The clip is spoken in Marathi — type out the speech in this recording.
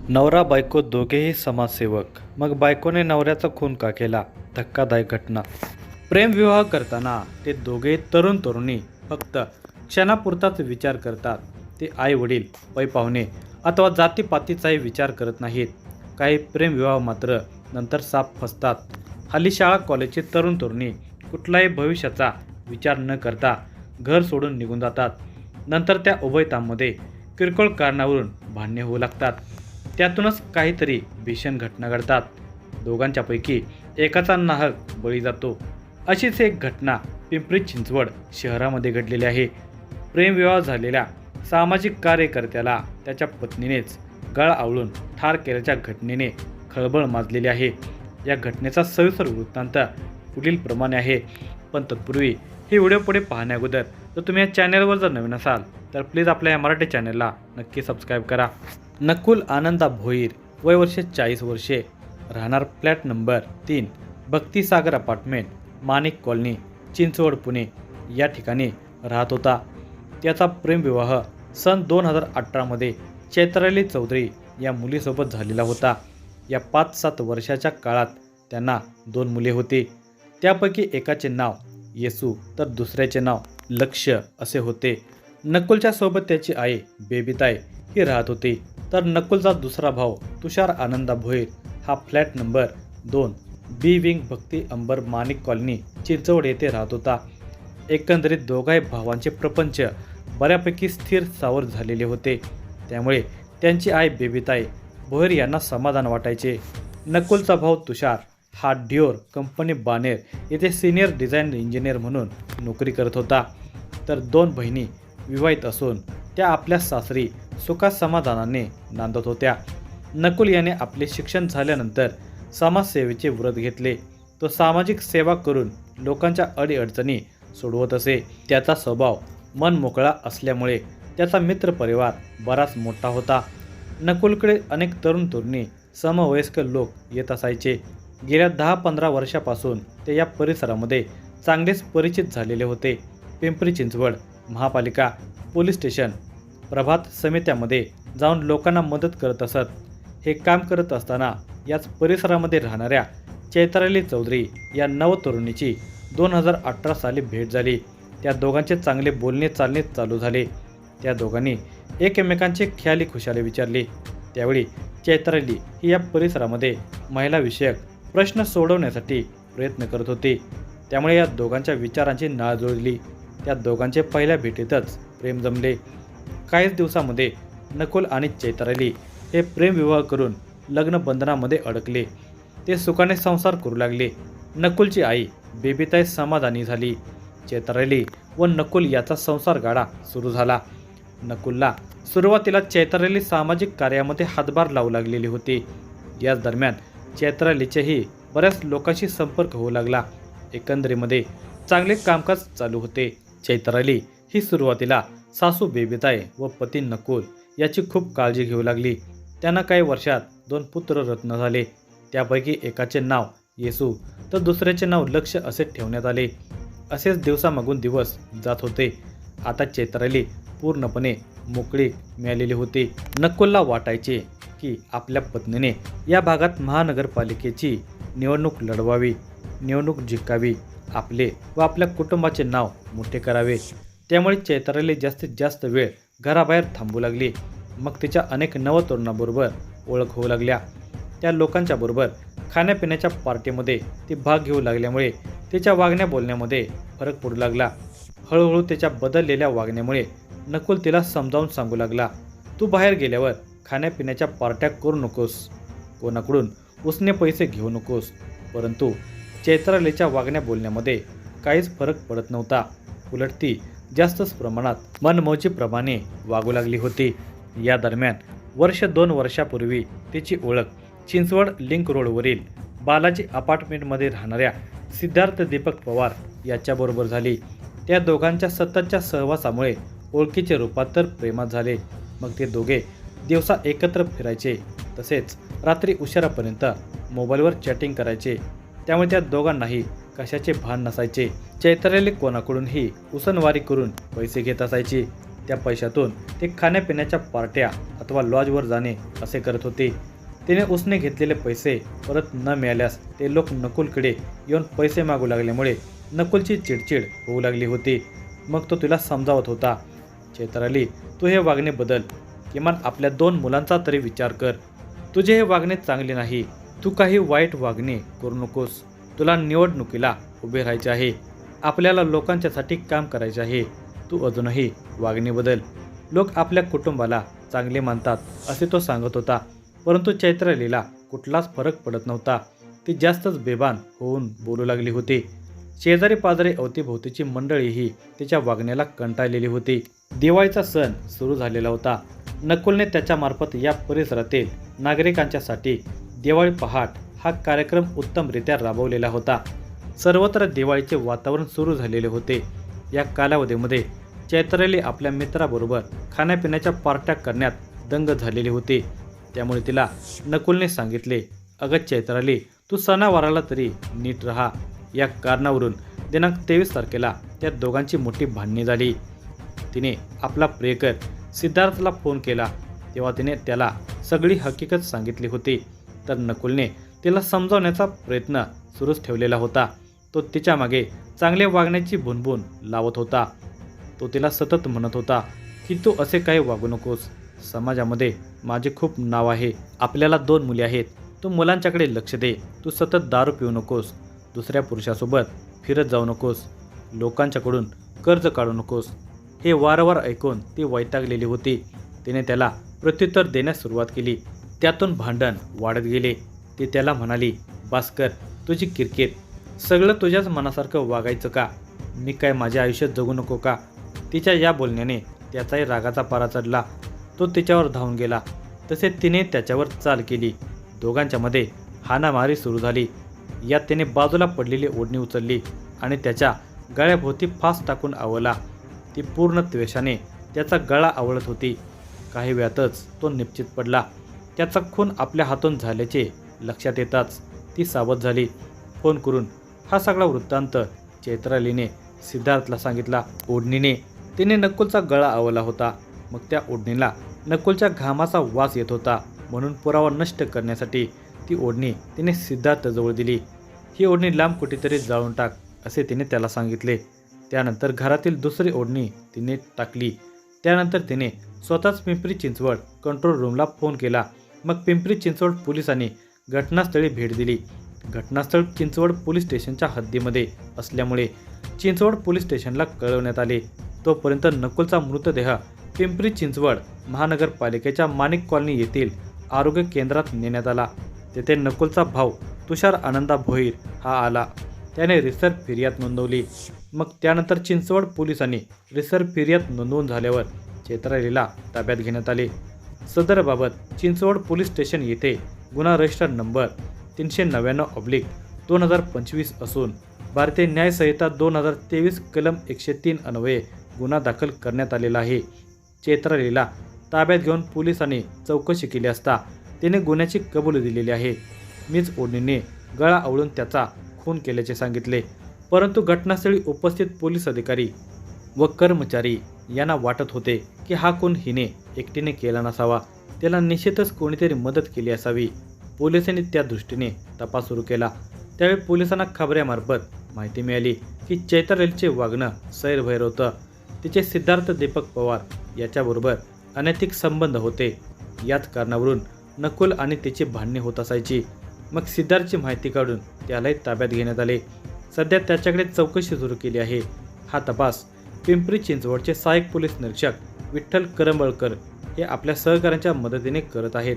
नवरा बायको दोघेही समाजसेवक. मग बायकोने नवऱ्याचा खून का केला? धक्कादायक घटना. प्रेमविवाह करताना ते दोघे तरुण तरुणी फक्त क्षणापुरताच विचार करतात. ते आई वडील, पै पाहुणे अथवा जातीपातीचाही विचार करत नाहीत. काही प्रेमविवाह मात्र नंतर साफ फसतात. हल्ली शाळा कॉलेजचे तरुण तरुणी कुठलाही भविष्याचा विचार न करता घर सोडून निघून जातात. नंतर त्या उभयतांमध्ये किरकोळ कारणावरून भांडणे होऊ लागतात. त्यातूनच काहीतरी भीषण घटना घडतात. दोघांच्यापैकी एकाचा नाहक बळी जातो. अशीच एक घटना पिंपरी चिंचवड शहरामध्ये घडलेली आहे. प्रेमविवाह झालेल्या सामाजिक कार्यकर्त्याला त्याच्या पत्नीनेच गळ आवळून ठार केल्याच्या घटनेने खळबळ माजलेली आहे. या घटनेचा सविस्तर वृत्तांत पुढील प्रमाणे आहे. पण तत्पूर्वी हे व्हिडिओ पुढे पाहण्याअगोदर जर तुम्ही या चॅनलवर जर नवीन असाल तर प्लीज आपल्या या मराठी चॅनलला नक्की सबस्क्राईब करा. नकुल आनंदा भोईर, वय वर्षे 40 वर्षे, राहणार फ्लॅट नंबर 3, भक्तिसागर अपार्टमेंट, माणिक कॉलनी, चिंचवड, पुणे या ठिकाणी राहत होता. त्याचा प्रेमविवाह सन 2018मध्ये चैत्राली चौधरी या मुलीसोबत झालेला होता. या 5-7 वर्षाच्या काळात त्यांना 2 मुले होती. त्यापैकी एकाचे नाव येसू तर दुसऱ्याचे नाव लक्ष्य असे होते. नकुलच्या सोबत त्याची आई बेबीताई ही राहत होती. तर नकुलचा दुसरा भाऊ तुषार आनंदा भोईर हा फ्लॅट नंबर 2, बी विंग, भक्ती अंबर, माणिक कॉलनी, चिंचवड येथे राहत होता. एकंदरीत दोघाही भावांचे प्रपंच बऱ्यापैकी स्थिर सावर झालेले होते. त्यामुळे त्यांची आई बेबीताई भोईर यांना समाधान वाटायचे. नकुलचा भाऊ तुषार हा डिओर कंपनी बानेर येथे सिनियर डिझाईन इंजिनियर म्हणून नोकरी करत होता. तर 2 बहिणी विवाहित असून त्या आपल्या सासरी सुखासमाधानाने नांदत होत्या. नकुल याने आपले शिक्षण झाल्यानंतर समाजसेवेचे व्रत घेतले. तो सामाजिक सेवा करून लोकांच्या अडीअडचणी सोडवत असे. त्याचा स्वभाव मनमोकळा असल्यामुळे त्याचा मित्रपरिवार बराच मोठा होता. नकुलकडे अनेक तरुण तरुणी समवयस्क लोक येत असायचे. गेल्या 10-15 वर्षापासून ते या परिसरामध्ये चांगलेच परिचित झालेले होते. पिंपरी चिंचवड महापालिका, पोलीस स्टेशन, प्रभात समित्यामध्ये जाऊन लोकांना मदत करत असत. हे काम करत असताना याच परिसरामध्ये राहणाऱ्या चैत्राली चौधरी या नवतरुणीची 2018 साली भेट झाली. त्या दोघांचे चांगले बोलणे चालणे चालू झाले. त्या दोघांनी एकमेकांचे ख्याली खुशाली विचारले. त्यावेळी चैत्राली ही या परिसरामध्ये महिलाविषयक प्रश्न सोडवण्यासाठी प्रयत्न करत होती. त्यामुळे या दोघांच्या विचारांची नाळ जुळली. त्या दोघांचे पहिल्या भेटीतच प्रेम जमले. काहीच दिवसामध्ये नकुल आणि चैत्राली हे प्रेमविवाह करून लग्नबंधनामध्ये अडकले. ते सुखाने संसार करू लागले. नकुलची आई बेबीताई समाधानी झाली. चैत्राली व नकुल याचा संसार गाडा सुरू झाला. नकुलला सुरुवातीला चैत्राली सामाजिक कार्यामध्ये हातभार लावू लागलेली होती. याच दरम्यान चैत्रालीचेही बऱ्याच लोकांशी संपर्क होऊ लागला. एकंदरीमध्ये चांगले कामकाज चालू होते. चैत्राली ही सुरुवातीला सासू बेबीताई व पती नकुल याची खूप काळजी घेऊ लागली. त्यांना काही वर्षात 2 पुत्र रत्न झाले. त्यापैकी एकाचे नाव येसू तर दुसऱ्याचे नाव लक्ष्य असे ठेवण्यात आले. असेच दिवसामागून दिवस जात होते. आता चैत्राली पूर्णपणे मोकळी मिळालेली होती. नकुलला वाटायचे की आपल्या पत्नीने या भागात महानगरपालिकेची निवडणूक लढवावी, निवडणूक जिंकावी, आपले व आपल्या कुटुंबाचे नाव मोठे करावे. त्यामुळे चैत्राली जास्तीत जास्त वेळ घराबाहेर थांबू लागली. मग तिच्या अनेक नवतरुणाबरोबर ओळख होऊ लागल्या. त्या लोकांच्या बरोबर खाण्यापिण्याच्या पार्टीमध्ये ती भाग घेऊ लागल्यामुळे तिच्या वागण्या बोलण्यामध्ये फरक पडू लागला. हळूहळू तिच्या बदललेल्या वागण्यामुळे नकुल तिला समजावून सांगू लागला, तू बाहेर गेल्यावर खाण्यापिण्याच्या पार्ट्या करू नकोस, कोणाकडून उसने पैसे घेऊ नकोस. परंतु चैत्रालीच्या वागण्या बोलण्यामध्ये काहीच फरक पडत नव्हता. उलट ती जास्तच प्रमाणात मनमौजीप्रमाणे वागू लागली होती. या दरम्यान 1-2 वर्षापूर्वी तिची ओळख चिंचवड लिंक रोडवरील बालाजी अपार्टमेंटमध्ये राहणाऱ्या सिद्धार्थ दीपक पवार याच्याबरोबर झाली. त्या दोघांच्या सततच्या सहवासामुळे ओळखीचे रूपांतर प्रेमात झाले. मग ते दोघे दिवसा एकत्र फिरायचे, तसेच रात्री उशिरापर्यंत मोबाईलवर चॅटिंग करायचे. त्यामुळे त्या दोघांनाही कशाचे भान नसायचे. चैत्राली कोणाकडूनही उसनवारी करून पैसे घेत असायची. त्या पैशातून ते खाण्यापिण्याच्या पार्ट्या अथवा अथवा लॉजवर जाणे असे करत होते. तिने उसने घेतलेले पैसे परत न मिळाल्यास ते लोक नकुलकडे येऊन पैसे मागू लागल्यामुळे नकुलची चिडचिड होऊ लागली होती. मग तो तिला समजावत होता, चैत्राली, तू हे वागणे बदल. किमान आपल्या 2 मुलांचा तरी विचार कर. तुझे हे वागणे चांगले नाही. तू काही वाईट वागणे करू नकोस. तुला निवडणुकीला उभे राहायचे आहे. आपल्याला लोकांच्यासाठी काम करायचे आहे. तू अजूनही वागणे बदल. लोक आपल्या कुटुंबाला चांगले मानतात असे तो सांगत होता. परंतु चैत्रालीला कुठलाच फरक पडत नव्हता. ती जास्तच बेभान होऊन बोलू लागली होती. शेजारी पाजारी अवतीभोवतीची मंडळीही तिच्या वागण्याला कंटाळलेली होती. दिवाळीचा सण सुरू झालेला होता. नकुलने त्याच्यामार्फत या परिसरातील नागरिकांच्यासाठी दिवाळी पहाट हा कार्यक्रम उत्तमरित्या राबवलेला होता. सर्वत्र दिवाळीचे वातावरण सुरू झालेले होते. या कालावधीमध्ये चैत्राली आपल्या मित्राबरोबर खाण्यापिण्याच्या पार्ट्या करण्यात दंग झालेली होती. त्यामुळे तिला नकुलने सांगितले, अगं चैत्राली, तू सणावाराला तरी नीट राहा. या कारणावरून दिनांक 23 तारखेला त्या दोघांची मोठी भांडणी झाली. तिने आपला प्रियकर सिद्धार्थला फोन केला तेव्हा तिने त्याला सगळी हकीकत सांगितली होती. तर नकुलने तिला समजावण्याचा प्रयत्न सुरूच ठेवलेला होता. तो तिच्या मागे चांगले वागण्याची भुणभुण लावत होता. तो तिला सतत म्हणत होता की तू असे काही वागू नकोस. समाजामध्ये माझे खूप नाव आहे. आपल्याला 2 मुली आहेत. तू मुलांच्याकडे लक्ष दे. तू सतत दारू पिऊ नकोस. दुसऱ्या पुरुषासोबत फिरत जाऊ नकोस. लोकांच्याकडून कर्ज काढू नकोस. हे वारंवार ऐकून ती वैतागलेली होती. तिने त्याला प्रत्युत्तर देण्यास सुरुवात केली. त्यातून भांडण वाढत गेले. ती त्याला म्हणाली, भास्कर, तुझी किरकिर. सगळं तुझ्याच मनासारखं वागायचं का? मी काय माझे आयुष्य जगू नको का? तिच्या या बोलण्याने त्याचाही रागाचा पारा चढला. तो तिच्यावर धावून गेला. तसे तिने त्याच्यावर चाल केली. दोघांच्यामध्ये हाणामारी सुरू झाली. यात तिने बाजूला पडलेली ओढणी उचलली आणि त्याच्या गळ्याभोवती फास टाकून आवळला. ती पूर्ण त्वेषाने त्याचा गळा आवळत होती. काही वेळातच तो निश्चित पडला. त्याचा खून आपल्या हातून झाल्याचे लक्षात येताच ती सावध झाली. फोन करून हा सगळा वृत्तांत चैत्रालीने सिद्धार्थला सांगितला. ओढणीने तिने नकुलचा गळा आवळला होता. मग त्या ओढणीला नकुलच्या घामाचा वास येत होता. म्हणून पुरावा नष्ट करण्यासाठी ती ओढणी तिने सिद्धार्थजवळ दिली. ही ओढणी लांब कुठेतरी जाळून टाक असे तिने त्याला सांगितले. त्यानंतर घरातील दुसरी ओढणी तिने टाकली. त्यानंतर तिने स्वतःच पिंपरी चिंचवड कंट्रोल रूमला फोन केला. मग पिंपरी चिंचवड पोलिसांनी घटनास्थळी भेट दिली. घटनास्थळ चिंचवड पोलीस स्टेशनच्या हद्दीमध्ये असल्यामुळे चिंचवड पोलीस स्टेशनला कळवण्यात आले. तोपर्यंत नकुलचा मृतदेह पिंपरी चिंचवड महानगरपालिकेच्या माणिक कॉलनी येथील आरोग्य केंद्रात नेण्यात आला. तेथे नकुलचा भाऊ तुषार आनंदा भोईर हा आला. त्याने रिसर फिर्याद नोंदवली. मग त्यानंतर चिंचवड पोलिसांनी रिसर फिर्याद नोंदवून झाल्यावर चैत्रालीला ताब्यात घेण्यात आले. सदरबाबत चिंचवड पोलीस स्टेशन येथे गुन्हा रजिस्टर नंबर 399/2025 असून भारतीय न्याय संहिता 2023 कलम 103 अन्वये गुन्हा दाखल करण्यात आलेला आहे. चैत्रालीला ताब्यात घेऊन पोलिसांनी चौकशी केली असता तिने गुन्ह्याची कबुली दिलेली आहे. मीच ओढणीने गळा आवळून त्याचा खून केल्याचे सांगितले. परंतु घटनास्थळी उपस्थित पोलीस अधिकारी व कर्मचारी यांना वाटत होते की हा खून हिने एकटीने केला नसावा. त्याला निश्चितच कोणीतरी मदत केली असावी. पोलिसांनी त्या दृष्टीने तपास सुरू केला. त्यावेळी पोलिसांना खबऱ्यामार्फत माहिती मिळाली की चैत्रालीचे वागणं सैरभैर होतं. तिचे सिद्धार्थ दीपक पवार याच्याबरोबर अनैतिक संबंध होते. याच कारणावरून नकुल आणि तिची भांडणे होत असायची. मग सिद्धार्थची माहिती काढून त्यालाही ताब्यात घेण्यात आले. सध्या त्याच्याकडे चौकशी सुरू केली आहे. हा तपास पिंपरी चिंचवडचे सहाय्यक पोलीस निरीक्षक विठ्ठल करंबळकर हे आपल्या सहकाऱ्यांच्या मदतीने करत आहेत.